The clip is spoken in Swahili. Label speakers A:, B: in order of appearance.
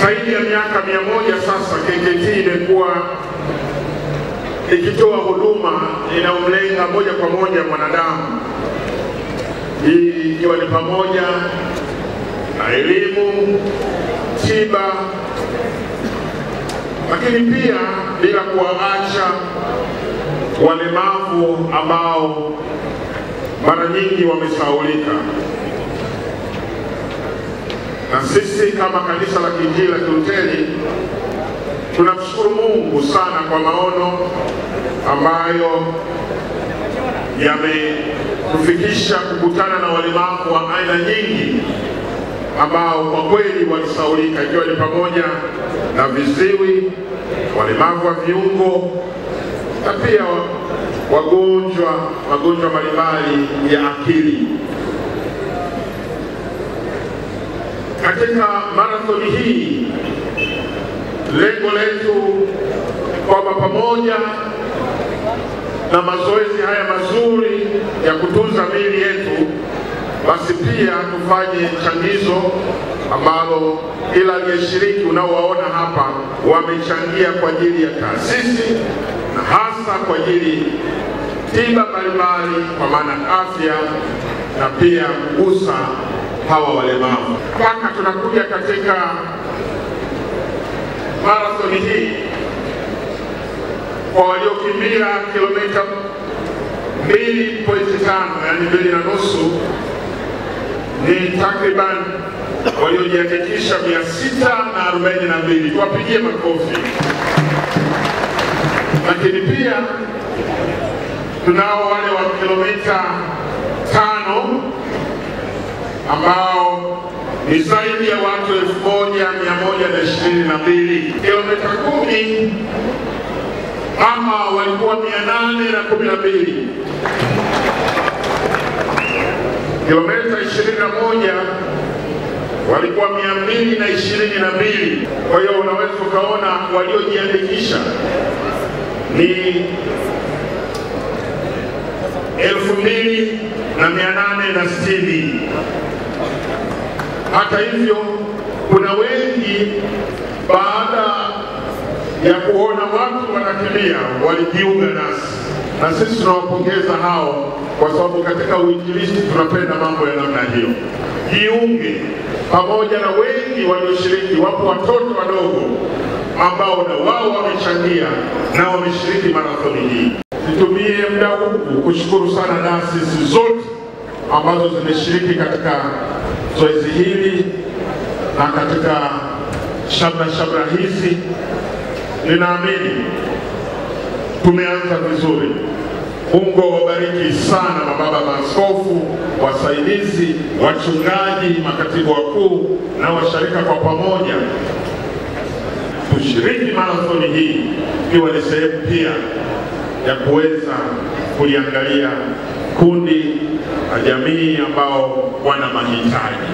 A: Zaidi ya miaka 100 sasa KKKT imekuwa ikitoa huduma inayomlenga moja kwa moja mwanadamu. Hii ikiwa ni pamoja na elimu, tiba, lakini pia bila kuwaacha walemavu ambao mara nyingi wamesahaulika. Na sisi kama kanisa la Kiinjili la Kilutheri tunamshukuru Mungu sana kwa maono ambayo yametufikisha kukutana na walemavu wa aina nyingi ambao kwa kweli walisahaulika, ikiwa ni pamoja na viziwi, walemavu wa viungo na pia magonjwa mbalimbali ya akili. Katika marathoni hii lengo letu kwamba pamoja na mazoezi haya mazuri ya kutunza miili yetu, basi pia tufanye changizo ambalo kila aliyeshiriki unaowaona hapa wamechangia kwa ajili ya taasisi na hasa kwa ajili tiba mbalimbali kwa maana afya na pia kugusa hawa walemavu. Mpaka tunakuja katika marathoni hii, kwa waliokimbia kilomita 2.5 yani 2.5, ni takriban waliojiandikisha 642. Tuwapigie makofi. Lakini pia tunao wale wa kilomita 5 ambao ni zaidi ya watu 1122. Kilomita 10 ama walikuwa 812. Kilomita 21 walikuwa 222. Kwa hiyo unaweza ukaona waliojiandikisha ni 2860. Hata hivyo kuna wengi baada ya kuona watu wanakimbia walijiunga nasi, na sisi tunawapongeza hao, kwa sababu katika uinjilisti tunapenda mambo ya namna hiyo. Jiunge pamoja na wengi walioshiriki. Wapo watoto wadogo ambao na wao wamechangia na wameshiriki marathoni hii. Nitumie muda huu kushukuru sana taasisi zote ambazo zimeshiriki katika zoezi hili na katika shabra hizi. Ninaamini tumeanza vizuri. Mungu awabariki sana mababa maaskofu, wasaidizi, wachungaji, makatibu wakuu na washirika. Kwa pamoja tushiriki marathoni hii ikiwa ni sehemu pia ya kuweza kuliangalia kundi la jamii ambao wana mahitaji.